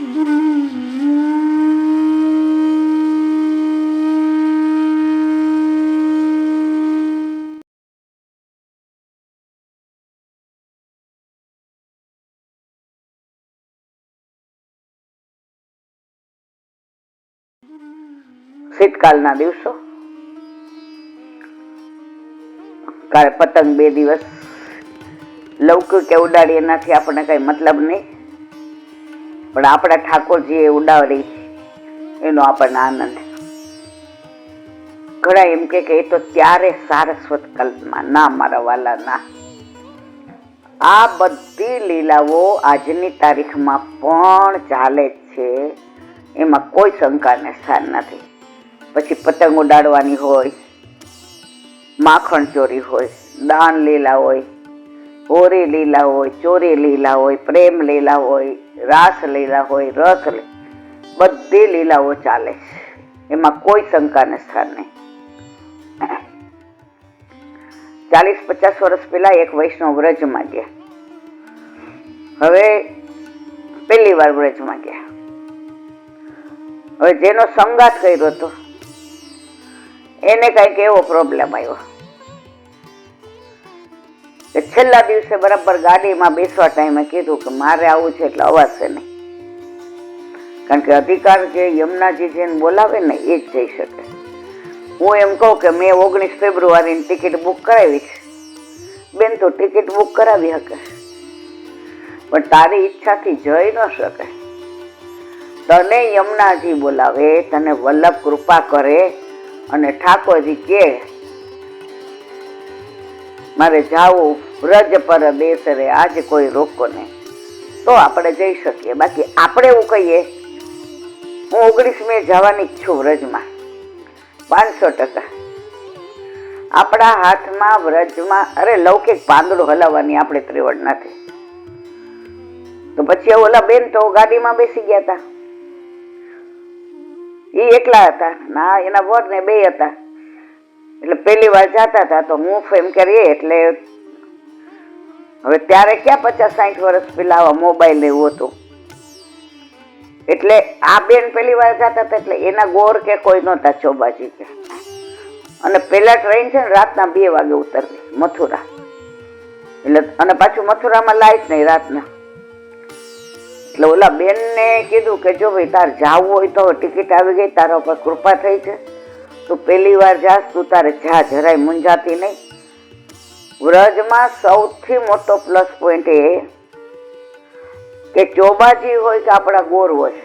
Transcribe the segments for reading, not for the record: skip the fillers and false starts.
શીતકાલના દિવસો. કાલે પતંગ 2 દિવસ લૌકિક કે ઉડાડી એનાથી આપણને કઈ મતલબ નહીં, પણ આપણા ઠાકોરજીએ ઉડાડી એનો આપણને આનંદ. ઘણા એમ કે એ તો ત્યારે સારસ્વત કલ્પમાં. ના મારા વાલા, ના. આ બધી લીલાઓ આજની તારીખમાં પણ ચાલે જ છે, એમાં કોઈ શંકાને સ્થાન નથી. પછી પતંગ ઉડાડવાની હોય, માખણ ચોરી હોય, દાન લીલા હોય, હોરી લીલા હોય, ચોરી લીલા હોય, પ્રેમ લીલા હોય, રાસ લીલા હોય, રસ બધી લીલાઓ ચાલે છે, એમાં કોઈ શંકાને સ્થાન નહીં. 40-50 વર્ષ પહેલા એક વૈષ્ણવ વ્રજમાં ગયા. હવે પહેલી વાર વ્રજમાં ગયા. હવે જેનો સંગાત કર્યો હતો એને કઈક એવો પ્રોબ્લેમ આવ્યો કે છેલ્લા દિવસે બરાબર ગાડીમાં બેસવા ટાઈમે કીધું કે મારે આવું છે એટલે અવાશે નહીં, કારણ કે અધિકાર જે યમુનાજી જેને બોલાવે ને એ જ જઈ શકે. હું એમ કહું કે મેં 19 ફેબ્રુઆરીની ટિકિટ બુક કરાવી છે. બેન તો ટિકિટ બુક કરાવી શકે, પણ તારી ઈચ્છાથી જઈ ન શકે. તને યમુનાજી બોલાવે, તને વલ્લભ કૃપા કરે અને ઠાકોરજી કે મારે જાવું વ્રજ પર દેશ રે આજે કોઈ રોકો નહીં, તો આપણે જઈ શકીએ. બાકી આપણે એવું કહીએ હું 19 મે જવાની જ છું વ્રજમાં, 500%. આપણા હાથમાં વ્રજમાં લૌકિક પાંદડું હલાવવાની આપણે ત્રેવડ નથી. તો પછી ઓલા બેન તો ગાડીમાં બેસી ગયા હતા, એ એકલા હતા ના, એના વર ને 2 હતા. એટલે પહેલી વાર જતા હતા તો હું એમ કરીએ એટલે હવે ત્યારે ક્યાં 50-60 વર્ષ પહેલા આવા મોબાઈલ એવું હતું. એટલે આ બેન પહેલી વાર જતા હતા એટલે એના ગોર કે કોઈ નહોતા ચોબાજી કે. અને પેલા ટ્રેન છે ને રાતના 2 વાગે ઉતરતી મથુરા, એટલે અને પાછું મથુરામાં લાઈટ નહીં રાતના. એટલે ઓલા બેન ને કીધું કે જો ભાઈ તાર જાવું હોય તો ટિકિટ આવી ગઈ, તારા ઉપર કૃપા થઈ છે, તું પહેલી વાર જાસ, તું તારે જા, જરાય મૂંઝાતી નહીં. વ્રજમાં સૌથી મોટો પ્લસ પોઈન્ટ એ કે ચોબાજી હોય કે આપણા ગોર હોય,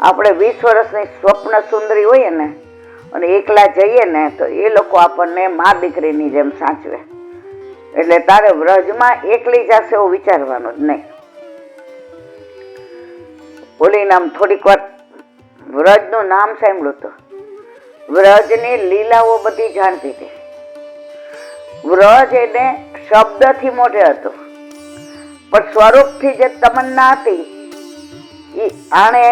આપણે 20 વર્ષની સ્વપ્ન સુંદરી હોય ને અને એકલા જઈએ ને તો એ લોકો આપણને મા દીકરીની જેમ સાચવે. એટલે તારે વ્રજમાં એકલી જશે એવું વિચારવાનું જ નહીં. ઓલી નામ થોડીક વાર વ્રજનું નામ સાંભળ્યું હતું, વ્રજની લીલાઓ બધી જાણતી હતી. વ્રજ એને શબ્દથી મોઢે હતું, પણ સ્વરૂપથી જે તમન્ના હતી એ આણે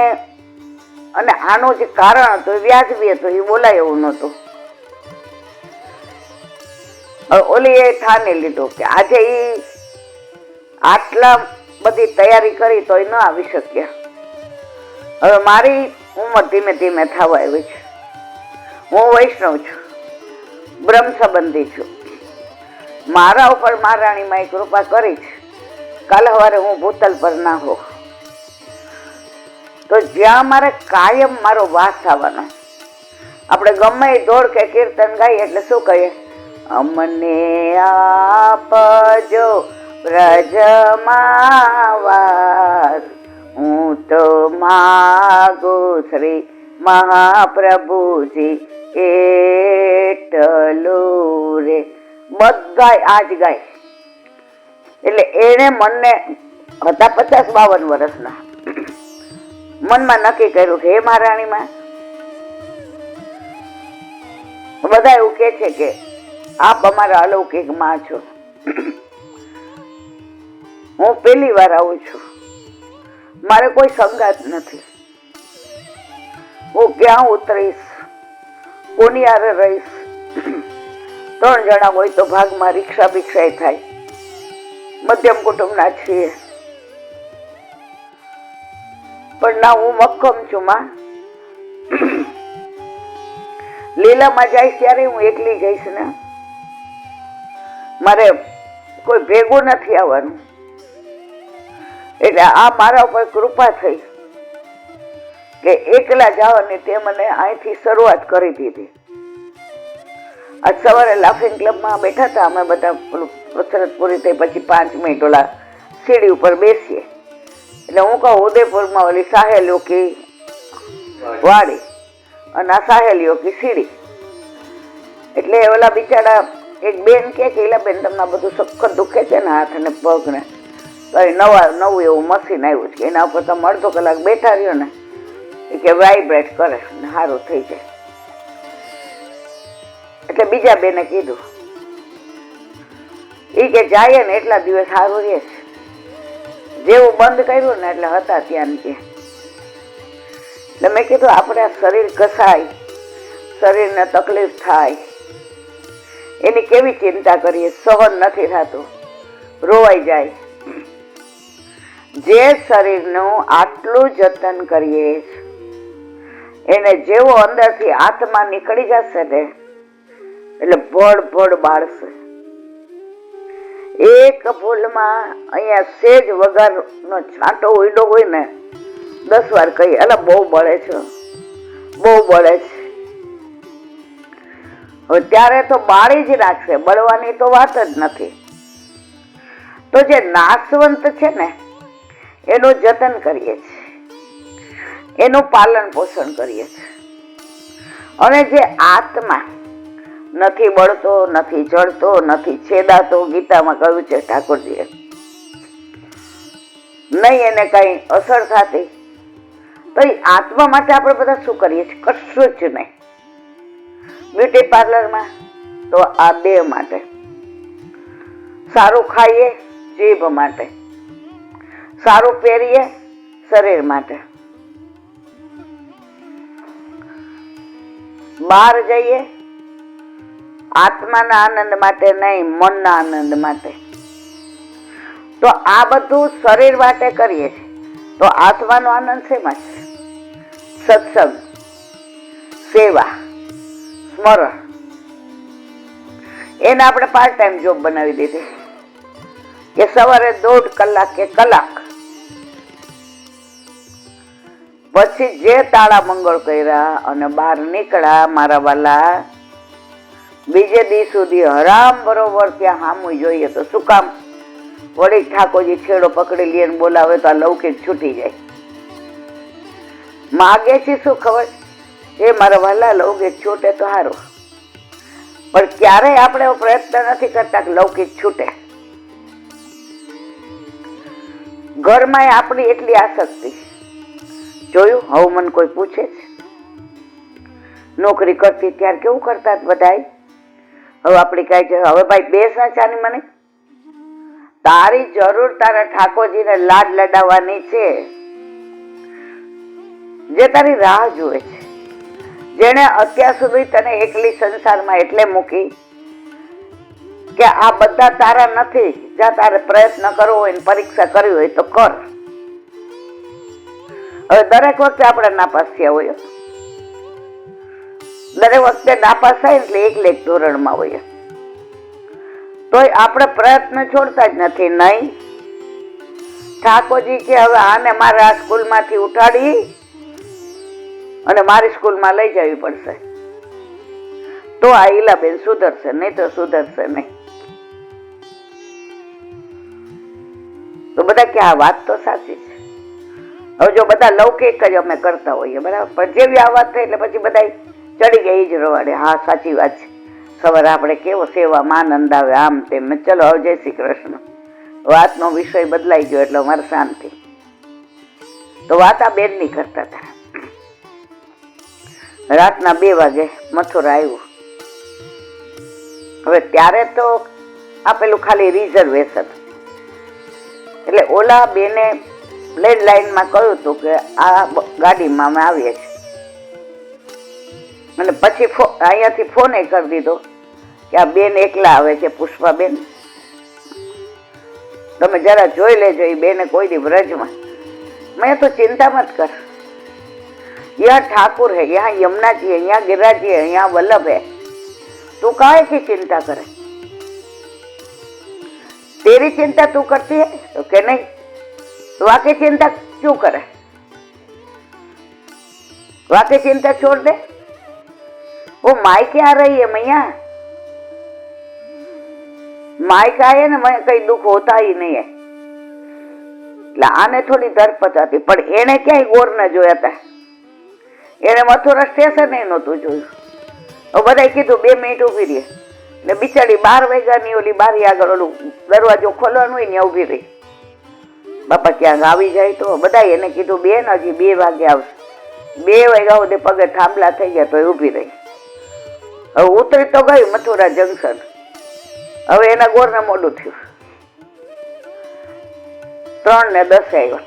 અને આનું જે કારણ હતું એ વ્યાજબી હતું, એ બોલાય એવું નહોતું. ઓલી એ ઠાની લીધું કે આજે એ આટલા બધી તૈયારી કરી તો એ ન આવી શક્યા. હવે મારી ઉંમર ધીમે ધીમે થવા આવી છે. હું વૈષ્ણવ છું, બ્રહ્મ સંબંધી છું. મારા ઉપર મહારાણીમાં કૃપા કરી છે. કાલે સવારે હું ભૂતલ પર ના હો તો જ્યાં મારે કાયમ મારો વાસ થવાનો. આપણે ગમે એ દોડ કે કીર્તન ગાઈએ એટલે શું કહીએ, અમને આપજો વ્રજમાં વાસ, હું તો માગુ શ્રી મહાપ્રભુજી એટલું રે. બધાય આજ ગાય. એટલે એને મનને હતા 50-52 વર્ષના, મનમાં નક્કી કર્યું કે હે મહારાણીમાં, બધા એવું કે છે કે આપ અમારા અલૌકિક માં છો. હું પહેલી વાર આવું છું, મારે કોઈ સંગાત નથી. હું ક્યાં ઉતરીશ, કોની હારે રહીશ? 3 જણા હોય તો ભાગમાં રિક્ષા ભિક્ષાય થાય. મધ્યમ કુટુંબના છીએ. પણ ના, હું મક્કમ છું માં. લીલામાં જઈશ ત્યારે હું એકલી જઈશ ને, મારે કોઈ ભેગું નથી આવવાનું. એટલે આ મારા ઉપર કૃપા થઈ કે એકલા જવાની તે મને અહીંથી શરૂઆત કરી દીધી. આજ સવારે લાફિંગ ક્લબમાં બેઠા હતા અમે બધા, કસરત પૂરી થઈ પછી 5 મિનિટ ઓલા સીડી ઉપર બેસીએ. એટલે હું કહું ઉદયપુરમાં ઓલી સાહેલીઓ કી વાડી અને આ સાહેલીઓ કી સીડી. એટલે ઓલા બિચારા એક બેન કે એલા બેન તમને બધું સખત દુખે છે ને હાથ ને પગ ને, નવું એવું મશીન આવ્યું છે એના ઉપર તમે અડધો કલાક બેઠા રહ્યો ને કે વાઇબ્રેટ કરે ને સારું થઈ જાય. એટલે બીજા બેને કીધું એ કે જાય ને એટલા દિવસ સારું રહે છે, જેવું બંધ કર્યું ને એટલે હતા ત્યાં કે. એટલે મેં કીધું આપણે શરીર ઘસાય, શરીરને તકલીફ થાય એની કેવી ચિંતા કરીએ, સહન નથી થતું, રોવાઈ જાય. જે શરીરનું આટલું જતન કરીએ એને જેવો અંદરથી આત્મા નીકળી જશે ને એટલે ભડ બાળશે. એક ભૂલમાં અહીંયા સેજ વગરનો છાંટો ઉડ્યો હોય ને 10 વાર કહી અલા બહુ બળે છે, બહુ બળે છે. હવે ત્યારે તો બાળી જ રાખશે, બળવાની તો વાત જ નથી. તો જે નાશવંત છે ને એનું જતન કરીએ છીએ, એનું પાલન પોષણ કરીએ છીએ. અને જે આત્મા નથી બળતો, નથી જળતો, નથી છેદાતો, ગીતામાં કહ્યું છે ઠાકોરજીએ, નહીં એને કઈ અસર થતી, તો એ આત્મા માટે આપણે બધા શું કરીએ છીએ? કશું જ નહીં. બ્યુટી પાર્લરમાં તો આ દેહ માટે, સારું ખાઈએ જીભ માટે, સારું પહેરીએ શરીર માટે, બહાર જઈએ આત્માના આનંદ માટે નહીં, મનના આનંદ માટે. તો આ બધું શરીર માટે કરીએ છીએ. તો આત્માનો આનંદ શેમાં છે? સત્સંગ, સેવા, સ્મરણ. એને આપણે પાર્ટ ટાઈમ જોબ બનાવી દીધી કે સવારે 1.5 કલાક કે કલાક, પછી જે તાળા મંગળ કર્યા અને બહાર નીકળ્યા મારા વાલા, બીજે દી સુધી હરામ બરોબર ત્યાં હામું જોઈએ. તો શું કામ? વળી ઠાકોરજી છેડો પકડી લે બોલાવે તો આ લૌકિક છૂટી જાય. માગે છે શું ખબર? એ મારા વાલા લૌકિક છૂટે તો સારું, પણ ક્યારેય આપણે પ્રયત્ન નથી કરતા કે લૌકિક છૂટે. ઘરમાં આપણી એટલી આસક્તિ. જોયું? હવે મને કોઈ પૂછે છે, નોકરી કરતી ત્યારે કેવું કરતા બધા, હવે આપણી કઈ છે હવે ભાઈ બેસ ના ચાની મને, તારી જરૂર તારા ઠાકોરજીને લાડ લડાવવાની છે, જે તારી રાહ જુએ છે, જેને અત્યાર સુધી તને એકલી સંસારમાં એટલે મૂકી કે આ બધા તારા નથી. જ્યાં તારે પ્રયત્ન કરવો હોય ને પરીક્ષા કરવી હોય તો કર. હવે દરેક વખતે આપણે નાપાસ થયા હોય, દરેક વખતે નાપાસ થાય એટલે એક ધોરણમાં હોય, તોય આપણે પ્રયત્ન છોડતા જ નથી. નહીં, ઠાકોરજી કે હવે આને મારે આ સ્કૂલમાંથી ઉઠાડી અને મારી સ્કૂલમાં લઈ જવી પડશે, તો આ ઈલાબેન સુધરશે, નહીં તો સુધરશે નહીં. તો બધા કે આ વાત તો સાચી છે. હવે જો બધા લૌકિક જ અમે કરતા હોઈએ બરાબર, પણ જેવી આ વાત થઈ એટલે પછી બધા ચડી ગયા જ રવાડે. હા સાચી વાત છે, સવારે આપણે કેવો સેવામાં આનંદ આવે, આમ તેમ. ચલો હવે જય શ્રી કૃષ્ણ. વાતનો વિષય બદલાઈ ગયો એટલે અમારે શાંતિ. તો વાત આ બેન ની કરતા હતા. રાતના 2 વાગે મથુરા આવ્યું. હવે ત્યારે તો આપેલું ખાલી રિઝર્વેશન, એટલે ઓલા બેને લેન્ડલાઈનમાં કહ્યું હતું કે આ ગાડીમાં અમે આવીએ છીએ. અને પછી અહીંયાથી ફોન કરી દીધો કે આ બેન એકલા આવે છે, પુષ્પાબેન, તમે જરા જોઈ લેજો. એ બેને કોઈ દી વ્રજમાં मैं तो चिंता मत कर, यहाँ ठाकुर है, यहाँ यमुना जी है, यहाँ गिरिराज जी है, यहाँ वल्लभ है, तू काहे की चिंता करे? तेरी चिंता तू करती है तो क्या नहीं, तो वाकई चिंता क्यों करे? वाकई चिंता छोड़ दे। वो मायके आ रही है मैया, मायका है ना, मैं कई दुख होता ही नहीं है, आने थोड़ी धरपत હતી, પણ એને ક્યાંય ગોર ન જોયા હતા, એને મથુરા સ્ટેશન નહોતું જોયું. બધાએ કીધું 2 મિનિટ ઊભી રહી, એટલે બિચારી 12 વાગ્યાની ઓલી બારી આગળ ઓલું દરવાજો ખોલવાનો હોય ને ઊભી રહી. બાપા ક્યાંક આવી જાય તો બધાએ એને કીધું બેન હજી 2 વાગે આવશે. 2 વાગ્યા સુધી પગે થાંભલા થઈ ગયા તો ઊભી રહી. હવે ઉતરી તો ગઈ મથુરા જંકશન, હવે એના ગોરને મોડું થયું. 3:10 આવ્યા.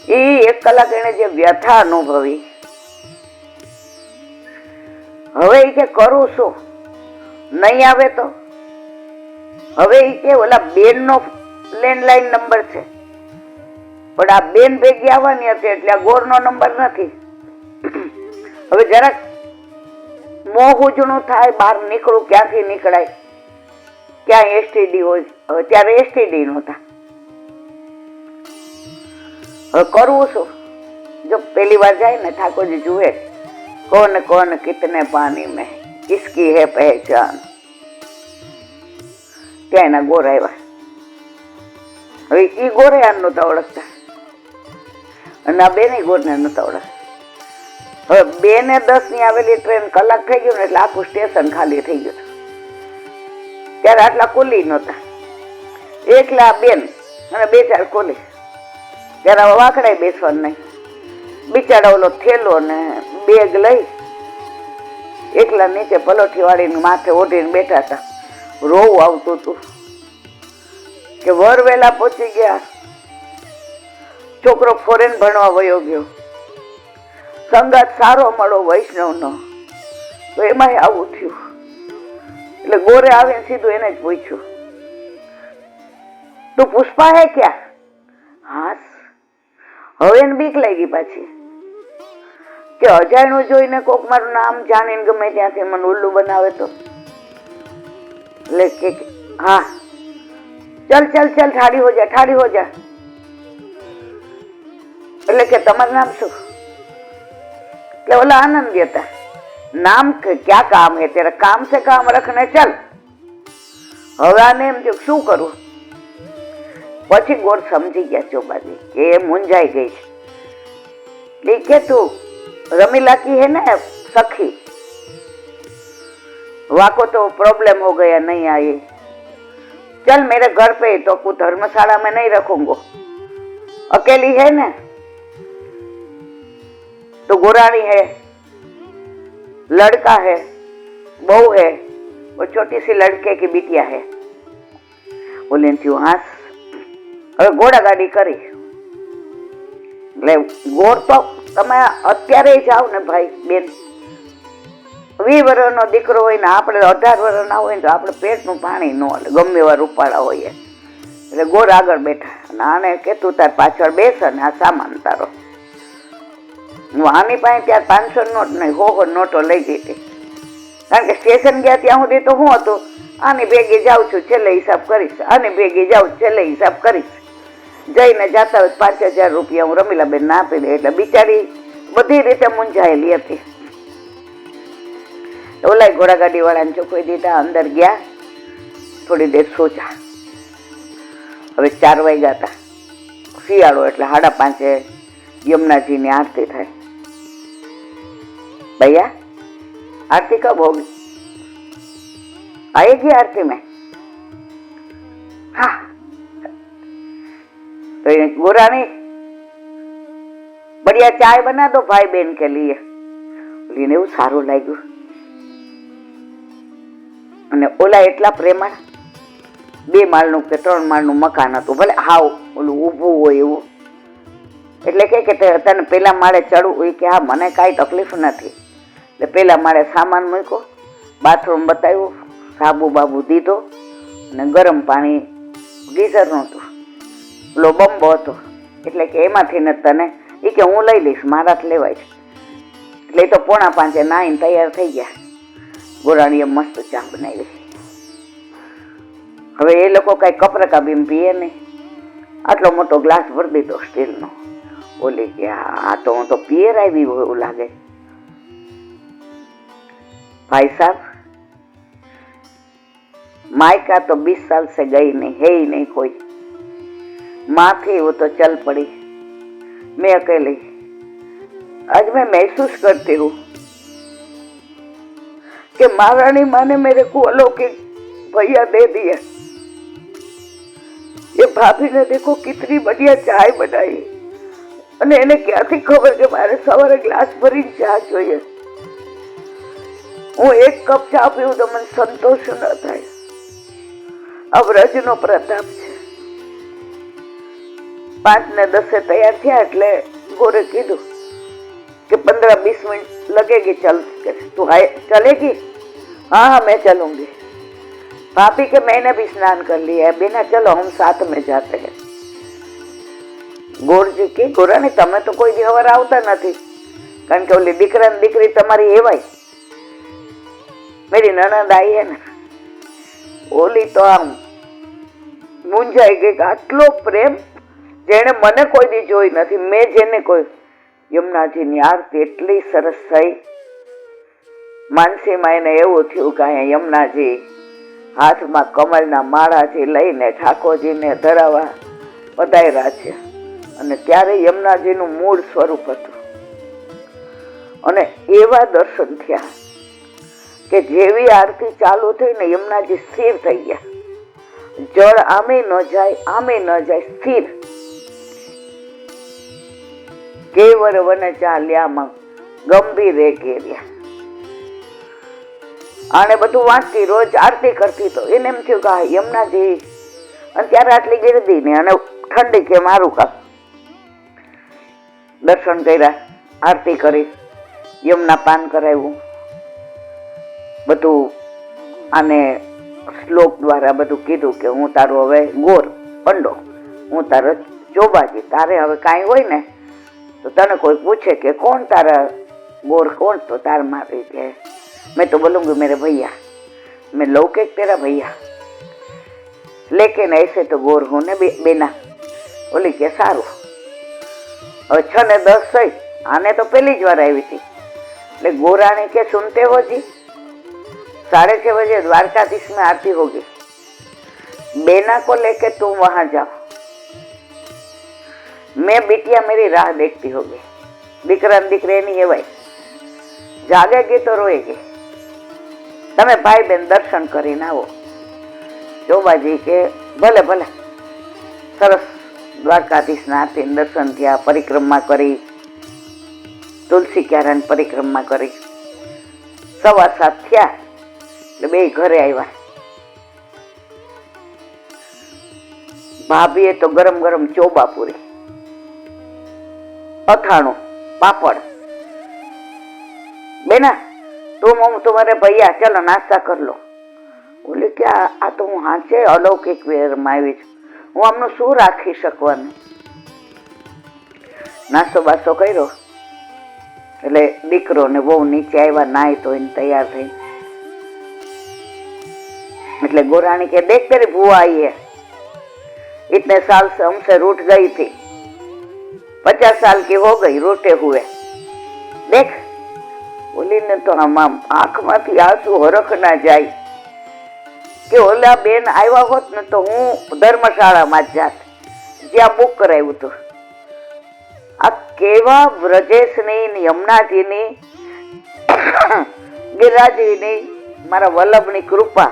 એ 1 કલાક એને જે વ્યથા અનુભવી, હવે એ કે કરું શું, નહીં આવે તો? હવે એ કે ઓલા બેન નો લેન્ડલાઈન નંબર છે, પણ આ બેન ભેગી આવવાની હતી એટલે આ ગોર નો નંબર નથી. હવે જરાક મોહ ઉજણું થાય, બહાર નીકળું, ક્યાંથી નીકળાય, ક્યાં એસટીડી હોય. હવે ત્યારે એસટીડી નહોતા. હવે કરવું શું? જો પહેલી વાર જાય ને ઠાકોરજી જુએ, કોણ કોણ કિતને પાણી મેં કિસકી હે પહેચાન, ત્યાં એના ગોર આવ્યા. હવે ઈ ગોરે આને નહોતા ઓળખતા અને આ બેને ગોરને નહોતા ઓળખતા. હવે 2:10 ની આવેલી ટ્રેન કલાક થઈ ગયું ને એટલે આખું સ્ટેશન ખાલી થઈ ગયું. ત્યારે આટલા કુલી નહોતા, એકલા બેન અને 2-4 કુલી. ત્યારે હવે વાકડાય બેસવાનું નહીં. બિચારા ઓલો થેલો ને બેગ લઈ એકલા નીચે પલોઠી વાળીને માથે ઓઢીને બેઠા હતા. રોવું આવતું હતું કે વર વેલા પહોંચી ગયા, છોકરો ફોરેન ભણવા વયો ગયો, સંગાત સારો મળો વૈષ્ણવનો, તો એમાં આવું થયું. એટલે ગોરે આવીને સીધું એને જ પૂછ્યું, તું પુષ્પા હે ક્યાં? હા. હવે એને બીક લાગી પાછી કે અજાણ્યું જોઈને કોક મારું નામ જાણીને ગમે ત્યાંથી મને ઉલ્લુ બનાવે તો. એટલે કે હા ચલ ચલ ચલ ઠાડી હો જા, ઠાડી હો જા. એટલે કે તમારું નામ શું? એટલે ઓલા આનંદ હતા, નામ ક્યાં કામ હે તેરા, કામ સે કામ રખને ચલ. હવે આને એમ થયું શું કરું? પછી ગોર સમજી ગયા ચોબાજી કે એ મૂંઝાઈ ગઈ છે. કે તું રમીલા की है ना सखी, वाको तो प्रॉब्लम हो गया नहीं आई, चल मेरे घर पे, तो को धर्मशाला में नहीं रखूंगा, अकेली है ना तो गोरानी है, लड़का है, बहू है, वो छोटी सी लड़के की बिटिया है. बोले थी हाँ. હવે ઘોડા ગાડી કરી. એટલે ગોળ તો તમે અત્યારે જાઓ ને ભાઈ બેન, 20 વર્ષનો દીકરો હોય ને આપણે 18 વર્ષના હોય ને તો આપણે પેટનું પાણી ન હાલે, ગમે એવા રૂપાળા હોઈએ. એટલે ગોર આગળ બેઠા અને આને કે તું તાર પાછળ બેસ અને આ સામાન તારો. હું આની પાસે ત્યાં 500 નોટ નહીં 100 નોટો લઈ ગઈ હતી, કારણ કે સ્ટેશન ગયા ત્યાં સુધી તો હું હતું આની ભેગી જાઉં છું છેલ્લે હિસાબ કરીશ, આની ભેગી જાઉં છેલ્લે હિસાબ કરીશ. જઈને જાતા હોય 5000 રૂપિયા હું રમીલાબેન ના આપી દે. એટલે બિચારી બધી રીતે મૂંઝાયેલી હતી. ઓલા ઘોડાગાડી વાળાને ચોખ્ખી દીધા, અંદર ગયા, થોડી દેર સોચા. હવે 4 વાગ્યા હતા, શિયાળો એટલે 5:30 यमुनाजी ની आरती થાય. भैया आरती कब होगी? आएगी आरती में? हाँ. तो गोरानी बढ़िया चाय बना दो भाई बहन के लिए. બોલીને એવું સારું લાગ્યું. અને ઓલા એટલા પ્રેમાળ, 2 માળનું કે 3 માળનું મકાન હતું, ભલે હાવ ઓલું ઊભું હોય એવું. એટલે કે તને પેલા માળે ચડવું? કે હા મને કાંઈ તકલીફ નથી. એટલે પેલા માળે સામાન મૂક્યો, બાથરૂમ બતાવ્યું, સાબુ બાબુ દીધો અને ગરમ પાણી ગીઝર નહોતું, ઓલો બંબો હતો એટલે કે એમાંથી ને તને એ કે હું લઈ લઈશ, મારાથી લેવાય છે. એટલે એ તો 4:45 નાઈને તૈયાર થઈ ગયા. ગોરાણીએ મસ્ત ચા બનાવી. હવે એ લોકો કઈ કપરકા બીમ પીએ નહીં, આટલો મોટો ગ્લાસ ભરી દીધો સ્ટીલનો. બોલી કે આ તો હું તો પિયર આવી એવું લાગે. भाई साहब, मायका तो 20 साल से गई नहीं, है ही नहीं कोई. माँ थी वो तो चल पड़ी, मैं अकेली. आज मैं महसूस करती हूँ कि महारानी माँ ने मेरे को अलौकिक भैया दे दिया. ये भाभी ने देखो कितनी बढ़िया चाय बनाई, અને એને ક્યાંથી ખબર કે મારે સવારે ગ્લાસ ભરીને ચા જોઈએ. હું એક કપ ચા પીવું તો મને સંતોષ ન થાય. આ વ્રજનો પ્રતાપ છે. 5:10 તૈયાર થયા એટલે ગોરે કીધું कि 15-20 मिनट लगेगी, चल तू चलेगी? हाँ हाँ मैं चलूंगी. भाभी के मैंने भी स्नान कर लिया है, बिना चलो हम साथ में जाते हैं. ગોરજી કે ગોરાણી તમે તો કોઈ દી હવાર આવતા નથી, કારણ કે ઓલી દીકરા ને દીકરી તમારી એવાય. મેરી નણંદ આવી હે ને, ઓલી તો આમ મૂંઝાઈ ગઈ કે આટલો પ્રેમ જેને મને કોઈ દી જોઈ નથી. મેં જેને કોઈ યમુનાજીની આરતી એટલી સરસ થઈ. માનસીમાં એને એવું થયું કે અહીંયા યમુનાજી હાથમાં કમળના માળાથી લઈને ઠાકોરજીને ધરાવવા વધાર્યા છે. અને ત્યારે યમુનાજીનું મૂળ સ્વરૂપ હતું. અને એવા દર્શન થયા કે જેવી આરતી ચાલુ થઈ ને યમુનાજી સ્થિર થઈ ગયા. જળ આમે ન જાય, આમે ન જાય, સ્થિર. કેવર વન ચાલ્યામાં ગંભીરે ઘેર્યા. આને બધું વાંચતી, રોજ આરતી કરતી. તો એને એમ થયું કે યમુનાજી, અને ત્યારે આટલી ગીરદી ને અને ઠંડી કે મારું કામ. દર્શન કર્યા, આરતી કરી, યમુના પાન કરાવ્યું, બધું આને શ્લોક દ્વારા બધું કીધું કે હું તારો હવે ગોર પંડો, હું તારો ચોબાજી. તારે હવે કાંઈ હોય ને તો તને કોઈ પૂછે કે કોણ તારા ગોર, કોણ, તો તાર મારી કે मैं तो बोलूंगी मेरे भैया, मैं लौकिक तेरा भैया, लेकिन ऐसे तो गोर हूं ने बेना. बोली के सारू. હવે 6:10 થઈ. આને તો પહેલી જ વાર આવી હતી. એટલે ગોરાણી के सुनते हो जी, 6:30 बजे द्वारकाधीश में आरती होगी, बेना को लेके तुम वहां जाओ, मैं बिटिया मेरी राह देखती होगी. દીકરા ને દીકરી એની એવાય, જાગેગી તો રોએગી. તમે ભાઈ બેન દર્શન કરીને આવો. ચોબાજી કે ભલે ભલે. સરસ દ્વારકાધીશના આરતી દર્શન થયા, પરિક્રમા કરી, તુલસી ક્યારાની પરિક્રમા કરી. 7:15 થયા એટલે બે ઘરે આવ્યા. ભાભીએ તો ગરમ ગરમ ચોબા પૂરી, અથાણું, पापड़. बेना तुम तुम्हारे भैया चलो नाश्ता कर लो. बोले क्या आ तो हूँ हाचे अलौकिक वेर में आई छू, हूँ आमनु शू राखी शकवानुं. नास्तो बास्तो कर्यो એટલે દીકરો ને બહુ નીચે આવ્યા, નાઈ ધોઈને તૈયાર થઈ. એટલે ગોરાણી કે देख तेरी बुआ आई है, इतने साल से हमसे रूठ गई थी, 50 साल की हो गई रोटे हुए. देख. बोली ने तो आम आंख मांथी आंसू हरख ना जाय કે ઓલા બેન આવ્યા હોત ને તો હું ધર્મશાળામાં જ જાત, જ્યાં બુક કરાવ્યું હતું. આ કેવા વ્રજેશની, યમુનાજીની, ગિરિરાજની, મારા વલ્લભની કૃપા